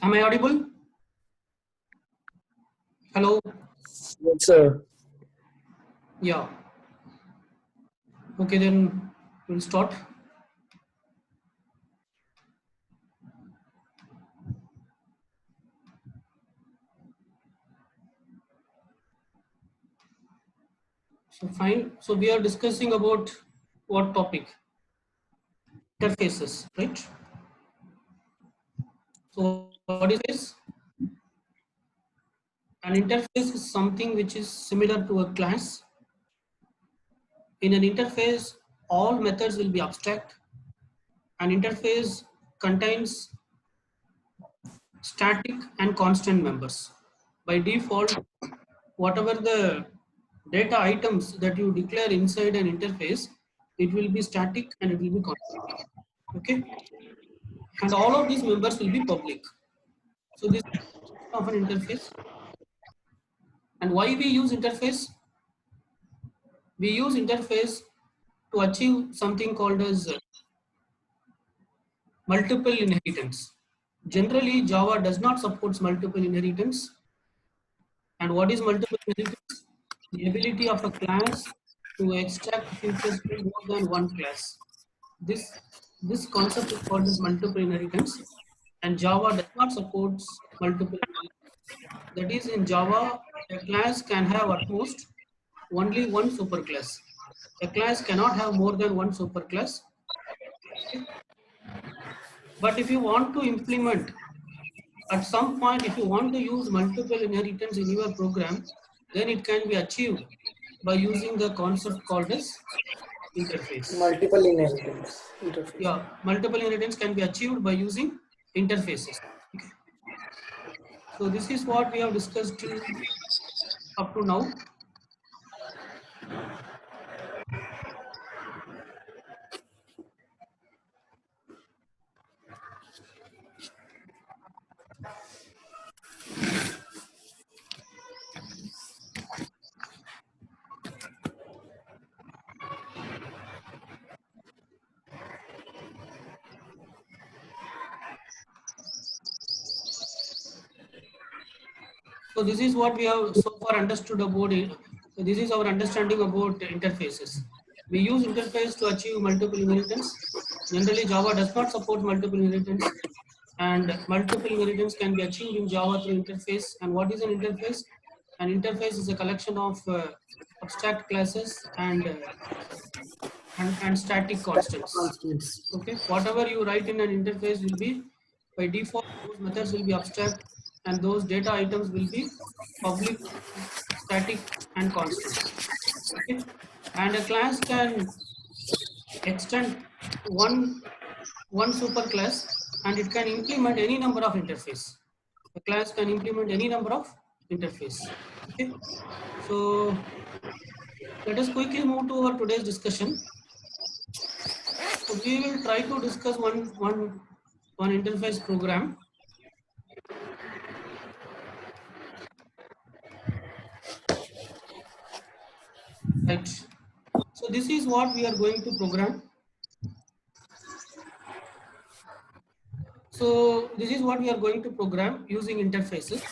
Am I audible? Hello? Yes, sir. Yeah. Okay, then we'll start. So fine. So we are discussing about what topic? Interfaces, right? So what is this? An interface is something which is similar to a class. In an interface, all methods will be abstract. An interface contains static and constant members. By default, whatever the data items that you declare inside an interface, it will be static and it will be constant. Okay, and all of these members will be public. So this is of an interface. And why we use interface? We use interface to achieve something called as multiple inheritance. Generally, Java does not support multiple inheritance. And what is multiple inheritance? The ability of a class to extract features from more than one class. This concept is called as multiple inheritance, and Java does not support multiple inheritance. That is, in Java, a class can have at most only one superclass. A class cannot have more than one superclass. Okay? But if you want to implement, at some point, if you want to use multiple inheritance in your program, then it can be achieved by using the concept called as interface. Multiple inheritance interface. Yeah, multiple inheritance can be achieved by using interfaces. Okay. So this is what we have discussed till up to now. So this is what we have so far understood about it. So this is our understanding about interfaces. We use interface to achieve multiple inheritance. Generally, Java does not support multiple inheritance, and multiple inheritance can be achieved in Java through interface. And what is an interface? An interface is a collection of abstract classes and static constants. Okay, whatever you write in an interface will be by default, those methods will be abstract and those data items will be public, static and constant. Okay, and a class can extend one superclass and it can implement any number of interface. A class can implement any number of interface. Okay, so let us quickly move to our today's discussion. So we will try to discuss one interface program. Right. So this is what we are going to program. So this is what we are going to program using interfaces.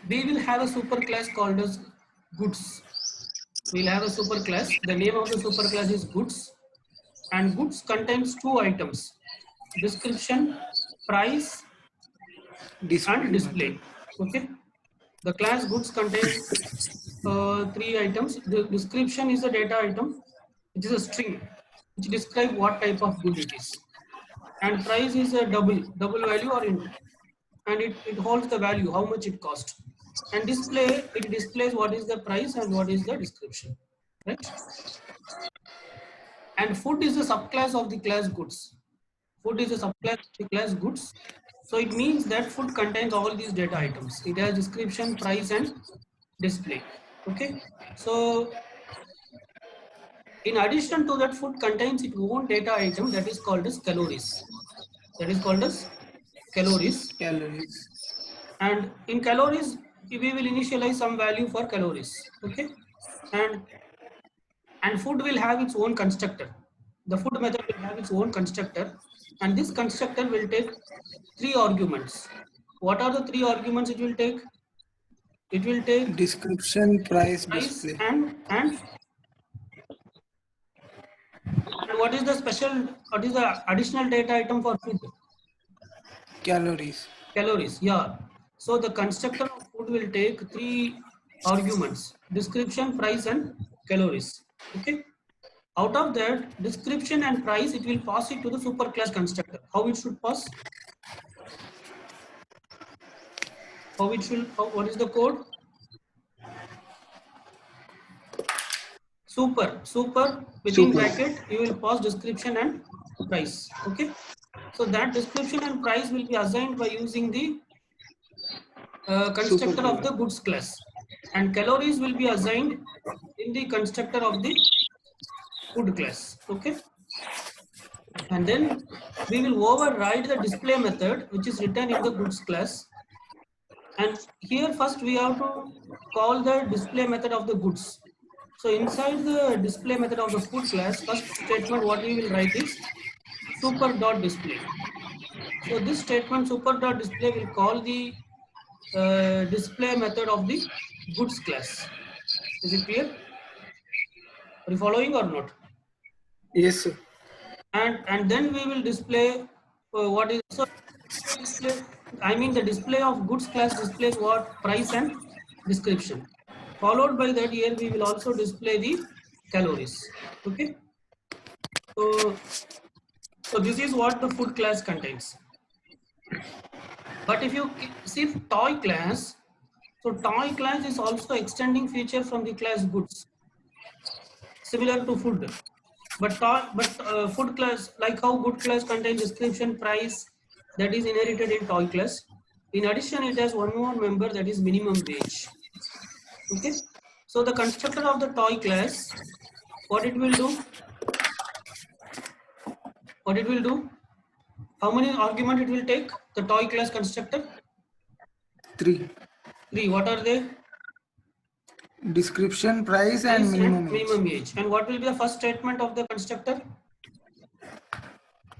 We will have a superclass called as goods. We'll have a superclass. The name of the superclass is goods, and goods contains two items: description, price, and display. Okay. The class goods contains three items. The description is a data item, which is a string, which describes what type of good it is. And price is a double value or int, and it holds the value, how much it cost. And display, it displays what is the price and what is the description, right? And food is a subclass of the class goods. Food is a subclass of the class goods. So it means that food contains all these data items. It has description, price, and display. Okay. So in addition to that, food contains its own data item that is called as calories. That is called as calories. And in calories, we will initialize some value for calories. Okay. And food will have its own constructor. the food method will have its own constructor, and this constructor will take 3 arguments. What are the 3 arguments it will take? It will take Description, price, price display. and what is the additional data item for food? Calories. Calories, yeah. So the constructor of food will take 3 arguments: description, price and calories. Okay. Out of that description and price, it will pass it to the superclass constructor. How it should pass? What is the code? Super within bracket, you will pass description and price. Okay. So that description and price will be assigned by using the constructor of the goods class, and calories will be assigned in the constructor of the food class. Okay. And then we will override the display method which is written in the goods class. And here first we have to call the display method of the goods. So inside the display method of the food class, first statement what we will write is super.display. So this statement super.display will call the display method of the goods class. Is it clear? Are you following or not? Yes, sir. And then we will display what is so display. I mean the display of goods class displays what? Price and description. Followed by that, here we will also display the calories. Okay. So this is what the food class contains. But if you see toy class, so toy class is also extending feature from the class goods, similar to food. But food class, like how good class contains description, price, that is inherited in toy class. In addition, it has one more member, that is minimum wage. Okay. So the constructor of the toy class, what it will do? What it will do? How many argument it will take? The toy class constructor? 3. 3. What are they? Description, price and minimum age. Minimum age. And what will be the first statement of the constructor?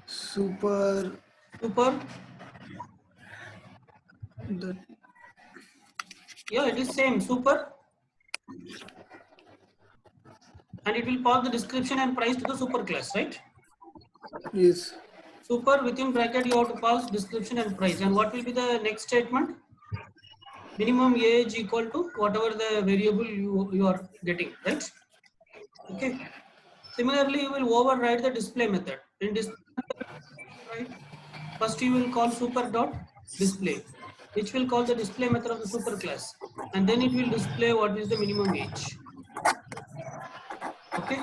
Super. Yeah, it is same, super. And it will pass the description and price to the super class, right? Yes. Super within bracket, you have to pass description and price. And what will be the next statement? Minimum age equal to whatever the variable you are getting, right? Okay. Similarly, you will override the display method. In display method, right? First you will call super.display, which will call the display method of the super class, and then it will display what is the minimum age. Okay.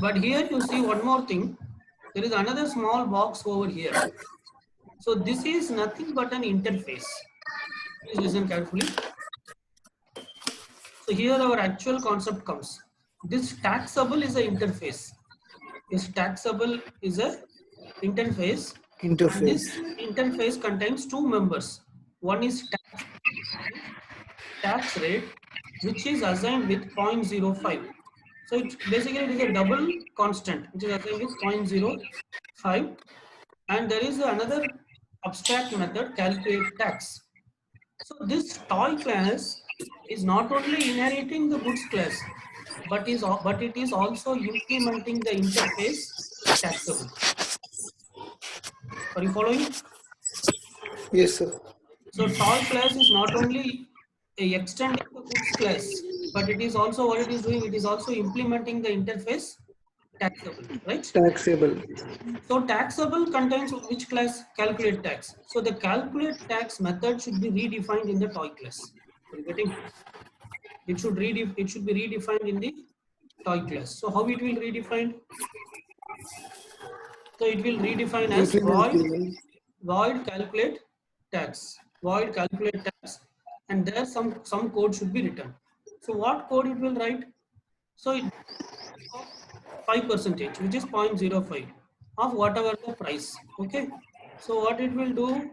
But here you see one more thing. There is another small box over here. So this is nothing but an interface. Please listen carefully. So here our actual concept comes. This taxable is an interface. This taxable is a interface. And this interface contains 2 members. One is tax rate, which is assigned with 0.05. So it basically it is a double constant, which is assigned with 0.05. And there is another abstract method, calculate tax. So this toy class is not only inheriting the goods class, but it is also implementing the interface taxable. Are you following? Yes, sir. So toy class is not only extending the goods class, but it is also what it is doing. It is also implementing the interface taxable, right? Taxable. So taxable contains which class? Calculate tax. So the calculate tax method should be redefined in the toy class. Are you getting? It should be redefined in the toy class. So how it will redefine? So it will redefine as void calculate tax. Void calculate tax, and there some code should be written. So what code it will write? So it 5%, which is 0.05 of whatever the price. Okay. So what it will do?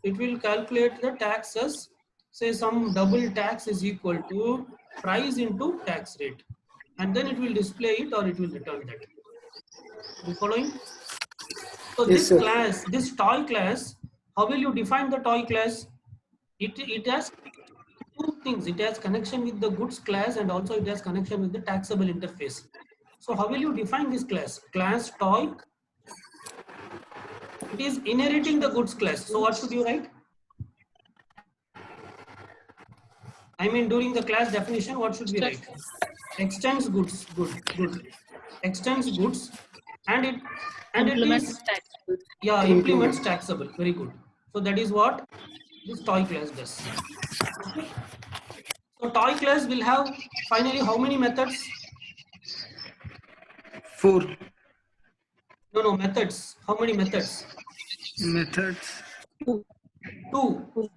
It will calculate the taxes. Say some double tax is equal to price into tax rate, and then it will display it or it will return that. You following? So Yes, this sir. class, this toy class, how will you define the toy class? It has two things. It has connection with the goods class and also it has connection with the taxable interface. So how will you define this class? Class toy, it is inheriting the goods class. So what should you write? I mean during the class definition, what should we write? Extends goods, good. Extends goods and it Implements is taxable. implements taxable. Very good. So that is what this toy class does. Okay. So toy class will have finally how many methods? 4 No, methods. How many methods? methods. 2. 2.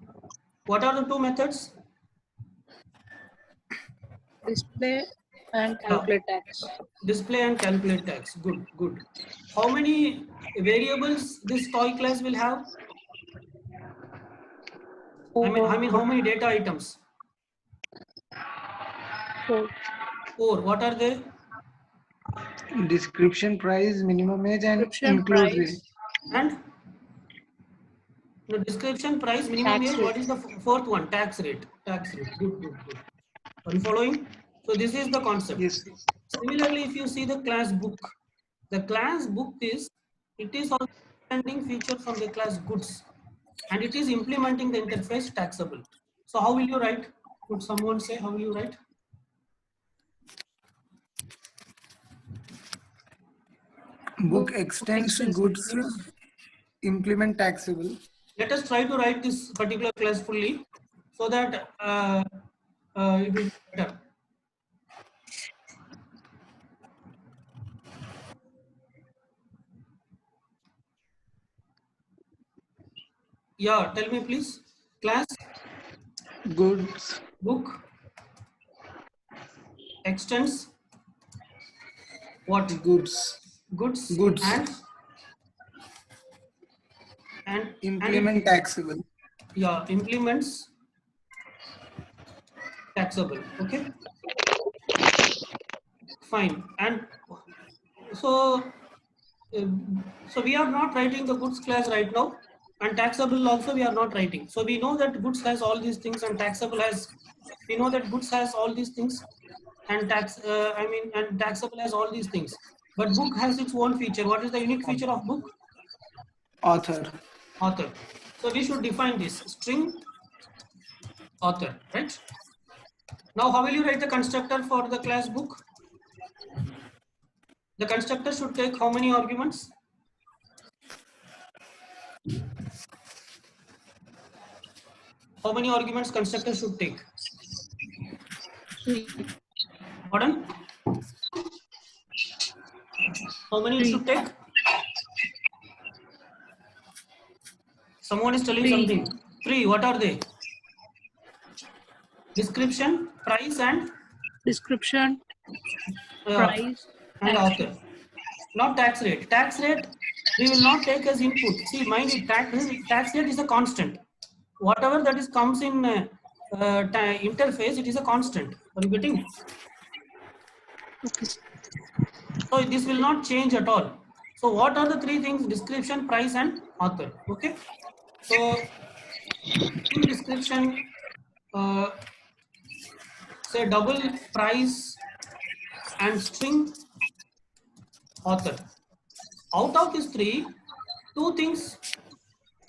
What are the 2 methods? Display and calculate tax. Display and calculate tax. Good. How many variables this toy class will have? I mean how many data items? 4. 4. What are they? Description, price, minimum age, and Description, include price. rate. And the description, price, minimum Tax age. rate. What is the fourth one? Tax rate. Good. Are you following? So this is the concept. Yes. Similarly, if you see the class book, the class book is also implementing feature from the class goods, and it is implementing the interface taxable. So how will you write? Could someone say how will you write? Book extends goods, implement taxable. Let us try to write this particular class fully, so that it will be better. Yeah, tell me please. Class Goods, book extends what? goods, Goods and implement taxable. yeah, implements taxable. Okay, fine. And so so we are not writing the goods class right now, and taxable also we are not writing. So we know that goods has all these things and taxable has, we know that goods has all these things and and taxable has all these things, but book has its own feature. What is the unique feature of book? Author. So we should define this string author, right? Now how will you write the constructor for the class book? The constructor should take how many arguments? How many arguments constructor should take? 3. Pardon? How many it should take? Someone is telling 3. something. 3. What are they? Description, price, and Description, price, and tax author. Not tax rate. Tax rate we will not take as input. See, mind it, tax rate is a constant. Whatever that is comes in interface, it is a constant. Are you getting? Okay. So this will not change at all. So what are the 3 things? Description, price, and author. Okay. So in description, say double price and string author. Out of these 3, 2 things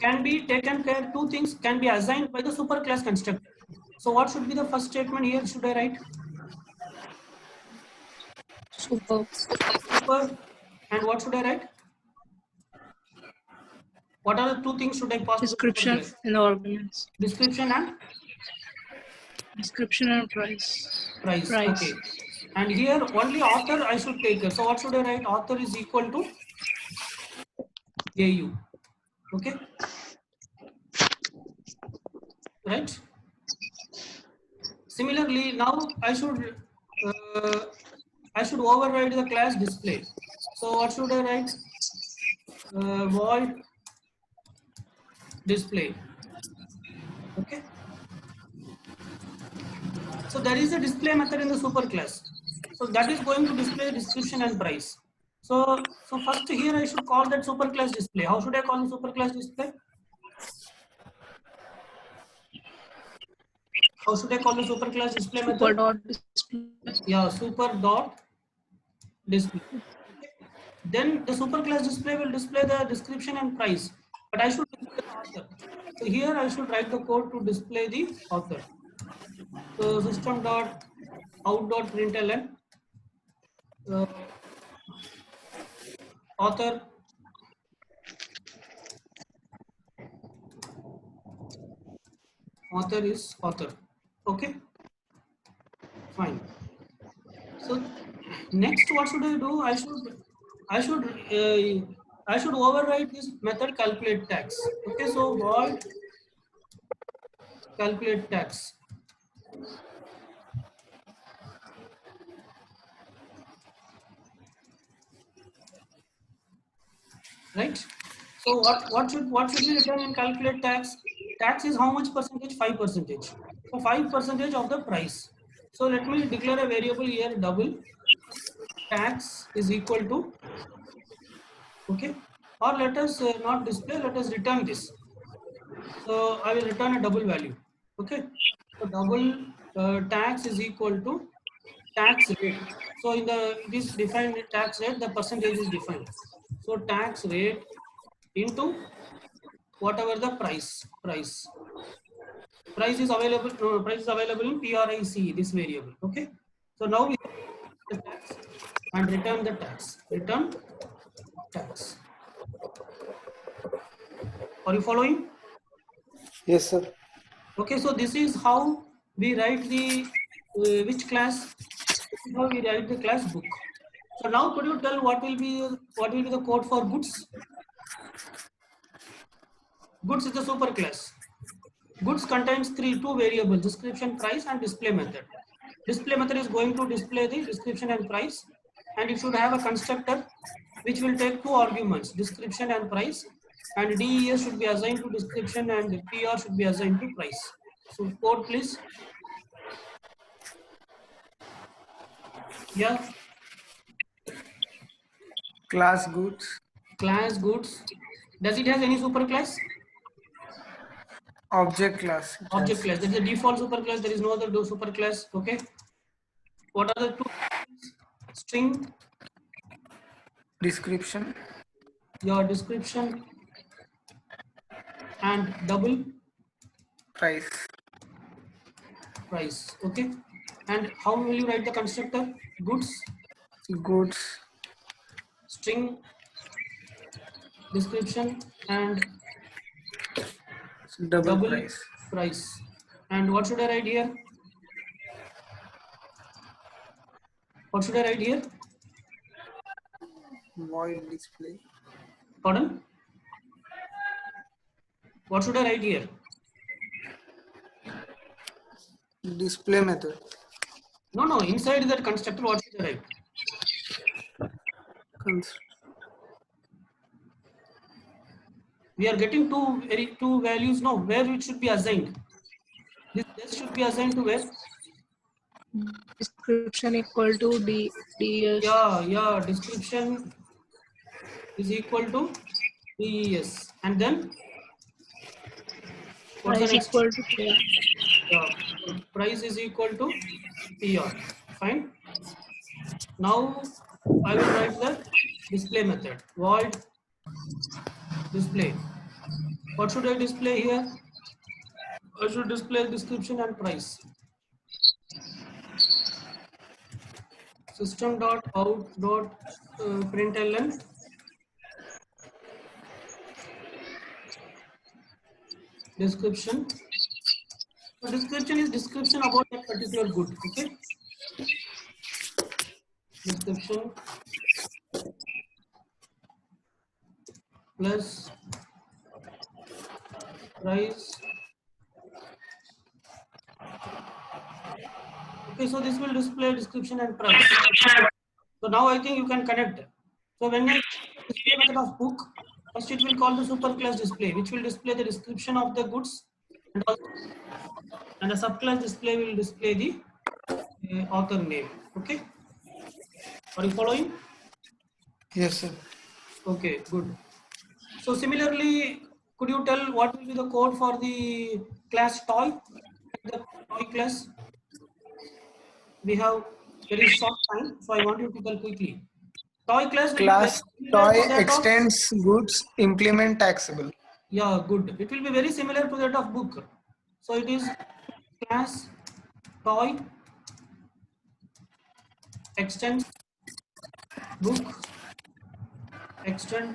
can be taken care, 2 things can be assigned by the superclass constructor. So what should be the first statement here? Should I write? Super. And what should I write? What are the 2 things should I pass? Description and arguments. Description and? Description and price. Okay. And here only author I should take. So what should I write? Author is equal to AU. Okay. Right. Similarly, now I should override the class display. So what should I write? Void display. Okay. So there is a display method in the superclass. So that is going to display description and price. So first here I should call that superclass display. How should I call the superclass display? How should I call the superclass display Super method? dot display. Yeah, super dot display. Then the superclass display will display the description and price, but I should display the author. So here I should write the code to display the author. So system dot out dot println author is author. Okay, fine. So next, what should I do? I should override this method calculate tax. Okay, so void calculate tax. Right. So what should be written in calculate tax? Tax is how much percentage? 5%. So 5% of the price. So let me declare a variable here double tax is equal to, okay, or let us not display, let us return this. So I will return a double value. Okay. So double tax is equal to tax rate. So in the it is defined tax rate, the percentage is defined. So tax rate into whatever the price is available. No, price is available in PRIC, this variable. Okay. So now we the tax and return the tax. Return tax. Are you following? Yes, sir. Okay, so this is how we write the which class? This is how we write the class book. So now, could you tell what will be the code for goods? Goods is the super class. Goods contains two variables: description, price, and display method. Display method is going to display the description and price, and it should have a constructor which will take two arguments: description and price. And DES should be assigned to description and PR should be assigned to price. So code please. Yeah. Class goods. Class goods. Does it has any superclass? Object class. Object class. That is the default superclass. There is no other superclass. Okay. What are the two? String. Description. Your description and double Price. price. Okay. And how will you write the constructor? Goods. Goods. String. Description and Double price. price. And what should I write here? What should I write here? Void display. Pardon? What should I write here? Display method. No. Inside that constructor, what should I write? We are getting two values. No, where it should be assigned? This should be assigned to where? Description equal to DES. Yeah. Description is equal to DES, and then what's the Price next? equal to PR. Yeah, price is equal to PR. Fine. Now I will write the display method. Void display. What should I display here? I should display description and price. System dot out dot println description. So description is description about that particular good. Okay. Description plus price. Okay, so this will display description and price. So now I think you can connect. So when I display method of book, first it will call the superclass display, which will display the description of the goods, and the subclass display will display the author name. Okay, are you following? Yes, sir. Okay, good. So similarly, could you tell what will be the code for the class toy? The toy class, we have very short time, so I want you to tell quickly. Toy class will be very Class similar toy to that of, extends goods implement taxable. yeah, good. It will be very similar to that of book. So it is class toy extends book extend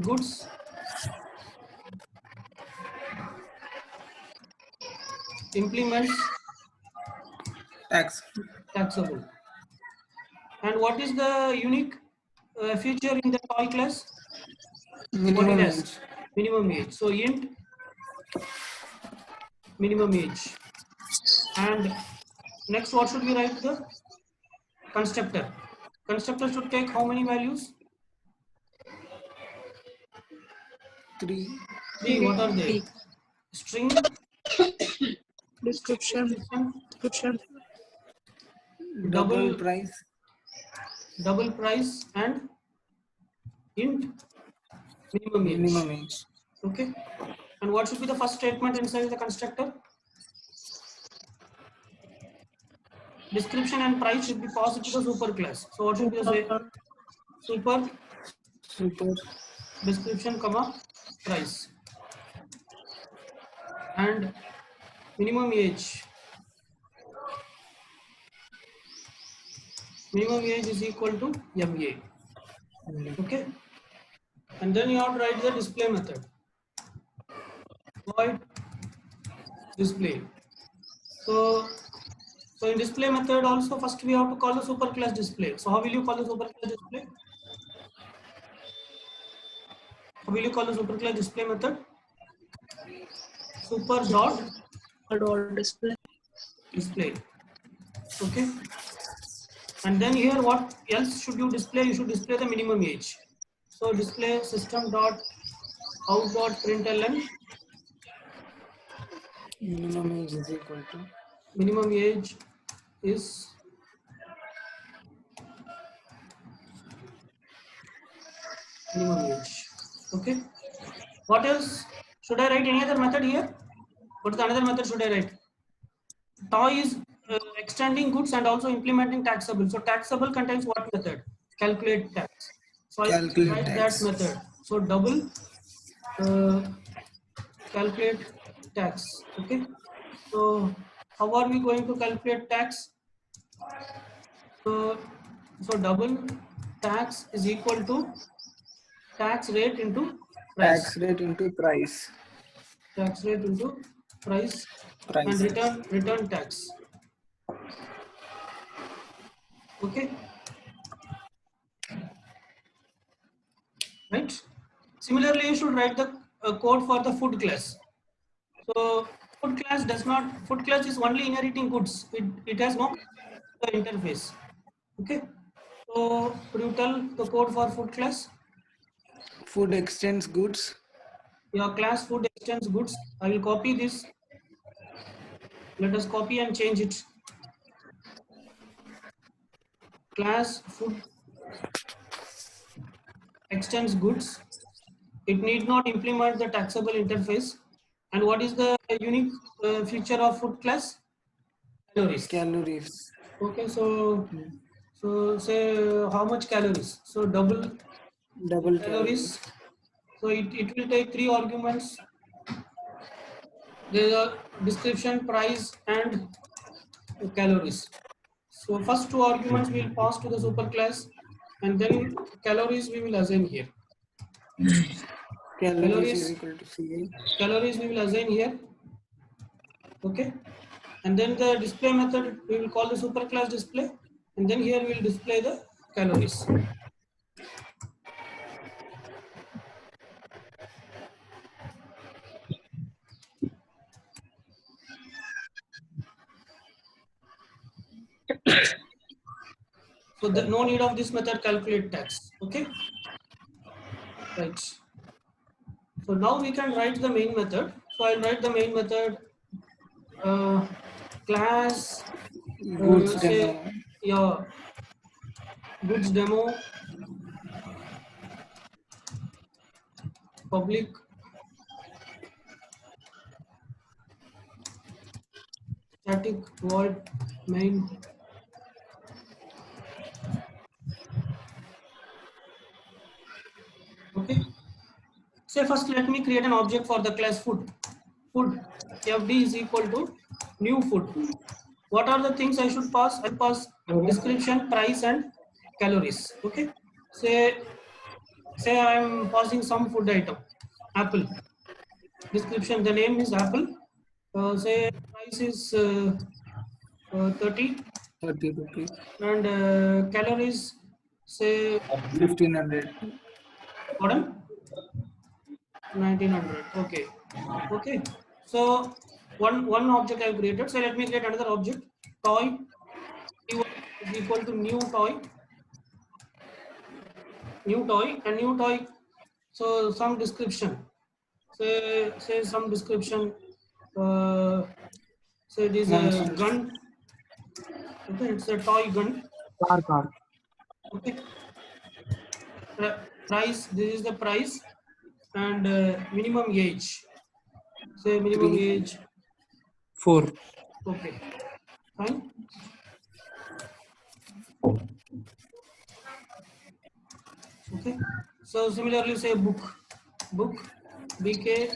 goods implements Tax. taxable. And what is the unique feature in the toy class? What it Minimum has? age. Minimum age. So int minimum age. And next, what should we write? The constructor. Constructor should take how many values? 3. 3. What are they? String, Description. Double price. double price, and int minimum age. Minimum age. Okay. And what should be the first statement inside the constructor? Description and price should be passed to the super class. So what should be the say? Super description comma price, and minimum age. Minimum age is equal to MA. Okay. And then you have to write the display method. Void display. So in display method also, first we have to call the super class display. So how will you call the super class display? How will you call the super class display method? Super dot display. Okay. And then here, what else should you display? You should display the minimum age. So display system dot out dot println Minimum age is equal to minimum age is minimum age. Okay. What else? Should I write any other method here? What is the another method should I write? Toy is extending goods and also implementing taxable. So taxable contains what method? Calculate tax. So I write that method. So double calculate tax. Okay. So how are we going to calculate tax? So double tax is equal to tax rate into price. tax rate into price. Tax rate into price. And return tax. Okay. Right. Similarly, you should write the code for the food class. So food class is only inheriting goods. It has no interface. Okay. So could you tell the code for food class? Food extends goods. Your class food extends goods. I will copy this. Let us copy and change it. Class food extends goods. It need not implement the taxable interface. And what is the unique feature of food class? Calories. Okay, so say how much calories? So double calories. So it will take 3 arguments. There is a description, price, and calories. So first 2 arguments we will pass to the super class, and then calories we will assign here. Calories is equal to CA. Calories we will assign here. Okay. And then the display method we will call the super class display, and then here we will display the calories. So no need of this method calculate tax. Okay. Right. So now we can write the main method. So I'll write the main method class Goods say, yeah, goods demo public static void main okay. Say first let me create an object for the class food. Food fd is equal to new food. What are the things I should pass? I pass description, price and calories. Okay. Say I am passing some food item, apple. Description, the name is apple. Say price is 30 30 rupees. and calories say 1500. pardon 1900. Okay. Okay. So one object I have created. So let me create another object. Toy is equal to new toy. New toy and new toy. So some description. Say some description. Say it is a gun. Okay, it's a toy gun. Car. Okay. Price. This is the price and minimum age. Say minimum 3, age 4. Okay, fine. Okay, so similarly say book, BK,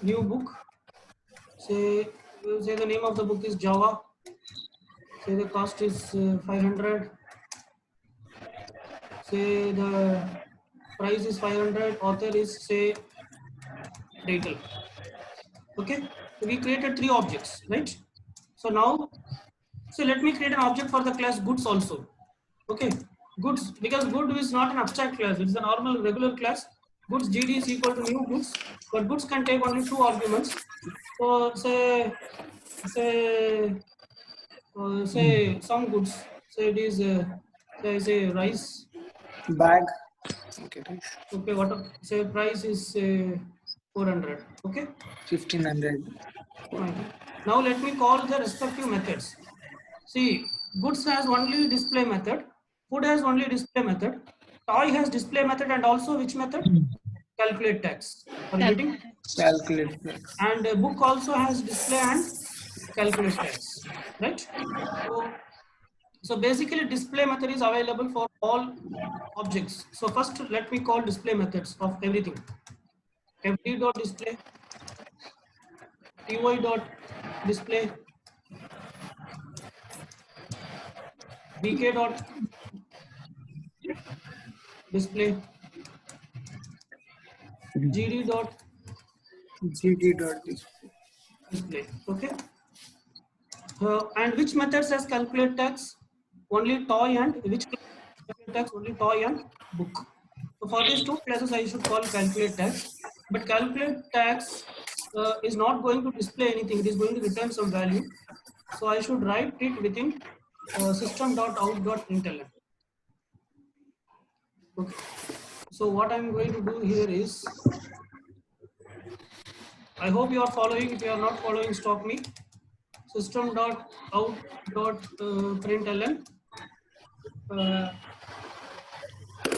new book. Say the name of the book is Java. Say the cost is 500. Say the price is 500. Author is say title. Okay, so we created 3 objects, right? So now, so let me create an object for the class goods also. Okay, goods, because good is not an abstract class, it's a normal regular class. Goods GD is equal to new goods, but goods can take only 2 arguments. So say some goods, say it is say rice. Bag. Okay, rice. Okay, what say price is 400. Okay. 1500. Fine. Now let me call the respective methods. See, goods has only display method, food has only display method, toy has display method and also which method? Calculate tax. Are you getting? Calculate tax. And book also has display and calculate tax, right? So basically display method is available for all objects. So first let me call display methods of everything. fd dot display, ty dot display, bk dot display, gd dot GD dot display. Okay. And which methods has calculate tax? Only toy and which calculate tax? Only toy and book. So for these 2 classes, I should call calculate tax. But calculate tax is not going to display anything. It is going to return some value. So I should write it within system.out.println. Okay. So what I'm going to do here is, I hope you are following. If you are not following, stop me. System.out.println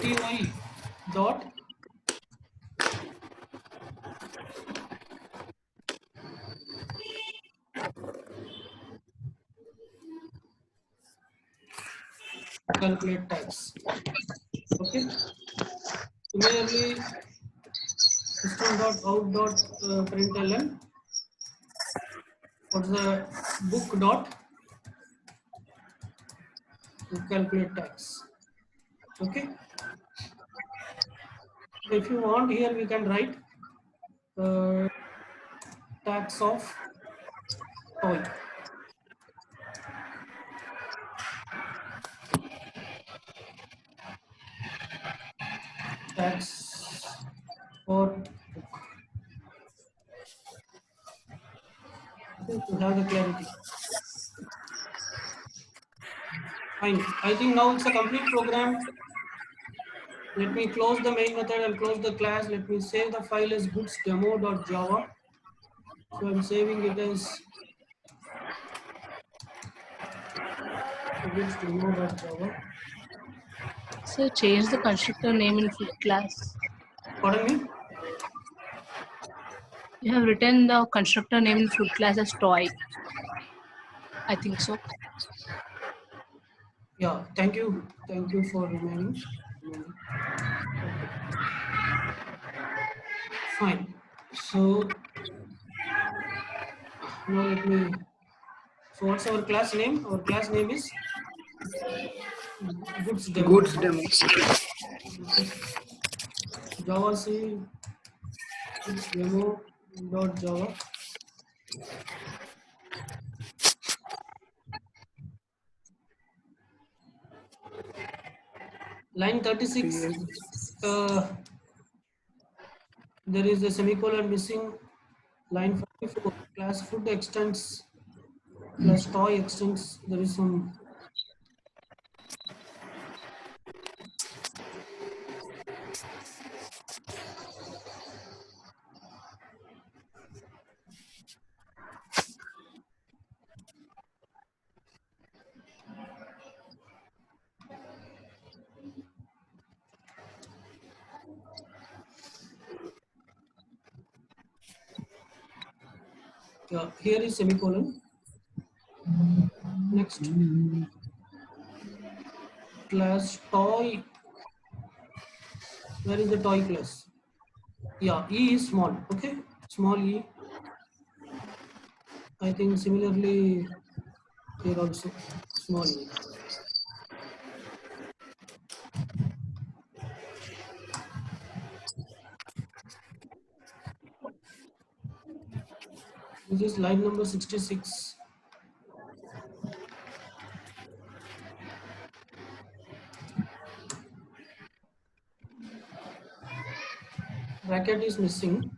ty dot calculate tax. Okay. Similarly, system.out.println what's the book dot calculate tax. Okay. If you want, here we can write tax of toy. Tax for book. To have the clarity. Fine. I think now it's a complete program. Let me close the main method and close the class. Let me save the file as goodsdemo.java. So I'm saving it as goodsdemo.java. So change the constructor name in fifth class. Pardon me? You have written the constructor name in fruit class as toy. I think so. Yeah, thank you. Thank you for reminding. Fine. So now let me. So what's our class name? Our class name is Goods Demo. Goods demo. Java C demo dot Java. Line 36. There is a semicolon missing. Line 44. Class food extends plus toy extends. There is some. Yeah, here is semicolon. Next, class toy. Where is the toy class? Yeah, E is small. Okay, small e. I think similarly here also small e. This is line number 66. Bracket is missing.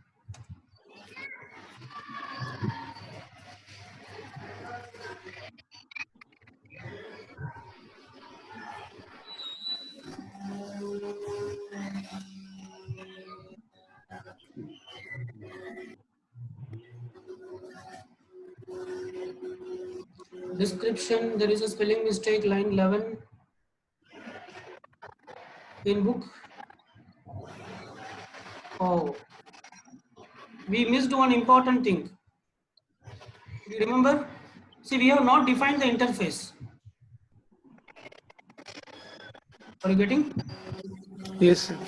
Description, there is a spelling mistake, line 11 in book. Oh, we missed one important thing. You remember? See, we have not defined the interface. Are you getting? Yes, sir.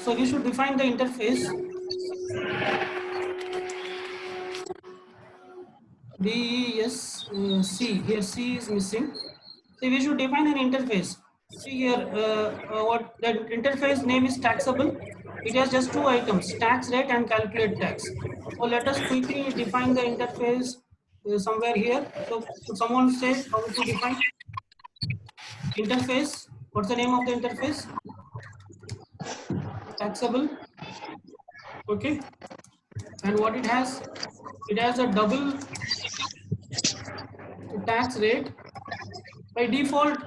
So we should define the interface. C. Here C is missing. So we should define an interface. See here, what that interface name is taxable. It has just two items: tax rate and calculate tax. So let us quickly define the interface somewhere here. So could someone say how to define interface? What's the name of the interface? Taxable. Okay. And what it has? It has a double tax rate. By default,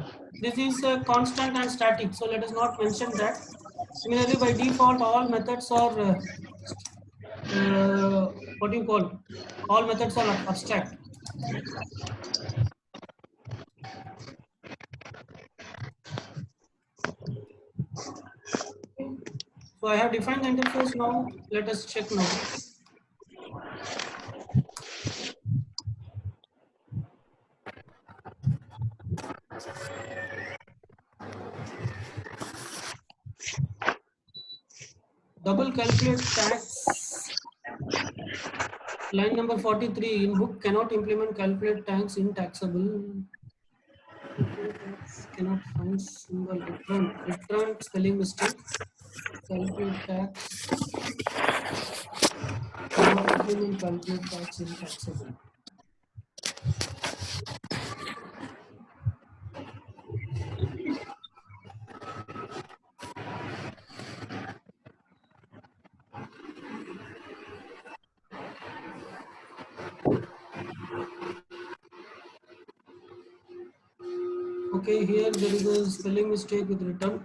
this is constant and static, so let us not mention that. Similarly, by default, all methods are what do you call? All methods are abstract. So I have defined the interface now. Let us check now. Double calculate tax. Line number 43 in book cannot implement calculate tax in taxable. Cannot find symbol return spelling mistake. Calculate tax. Cannot implement calculate tax in taxable. Okay, here there is a spelling mistake with return.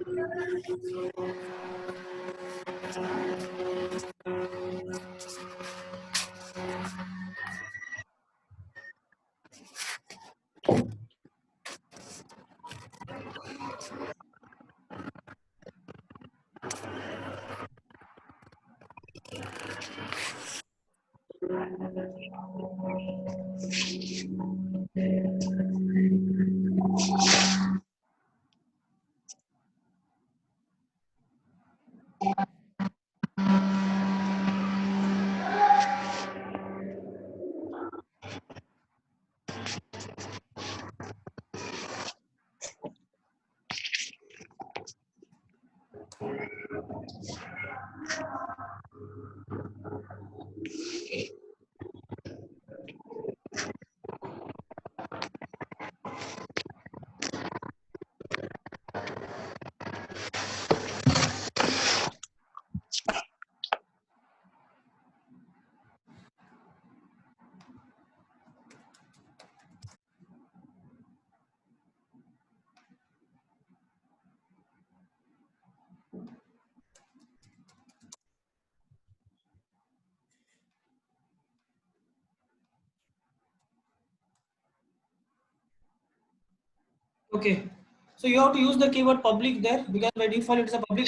Okay, so you have to use the keyword public there because by default it's a public.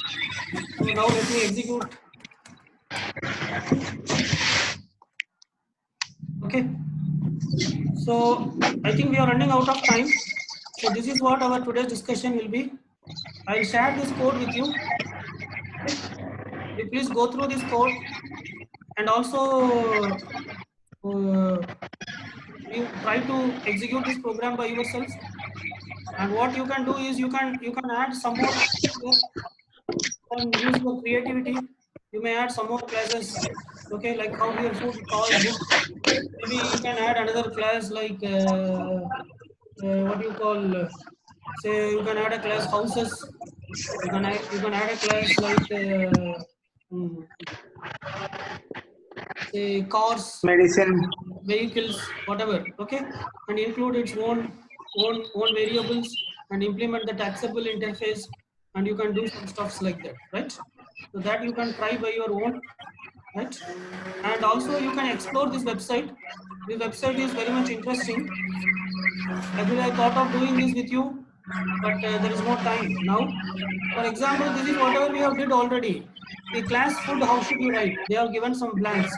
So now let me execute. Okay, so I think we are running out of time. So this is what our today's discussion will be. I'll share this code with you. Okay? You please go through this code and also you try to execute this program by yourself. And what you can do is you can add some more here and use your creativity. You may add some more classes. Okay, like how here food, toy, book. Maybe you can add another class like what do you call? Say you can add a class houses. You can add a class like say cars, Medicine. vehicles, whatever. Okay, and include its own variables and implement the taxable interface, and you can do some stuffs like that, right? So that you can try by your own, right? And also you can explore this website. This website is very much interesting. Actually, I thought of doing this with you, but there is no time now. For example, this is whatever we have did already. The class food, how should you write? They have given some blanks.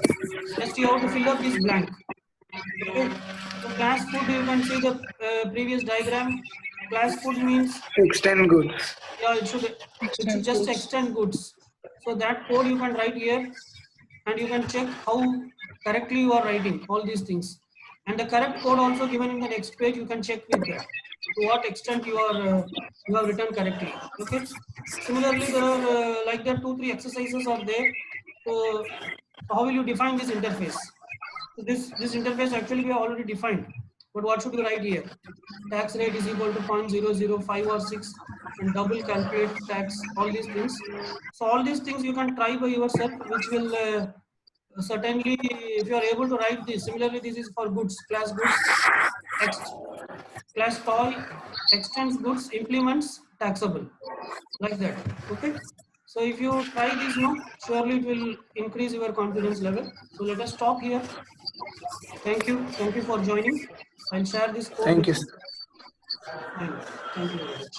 Just you have to fill up this blank. Okay. So class food, you can see the previous diagram. Class food means Extend goods. yeah, it should just extend goods. So that code you can write here, and you can check how correctly you are writing all these things. And the correct code also given in the next page, you can check with that to what extent you have written correctly. Okay. Similarly, there are like that 2-3 exercises are there. So how will you define this interface? So this interface actually we have already defined. But what should you write here? Tax rate is equal to 0.005 or 6 and double calculate tax, all these things. So all these things you can try by yourself, which will certainly, if you are able to write this. Similarly, this is for goods, class goods, class toy, extends goods, implements taxable, like that. Okay. So if you try this now, surely it will increase your confidence level. So let us stop here. Thank you. Thank you for joining. I'll share this code Thank with you, you. sir. Thank you very much.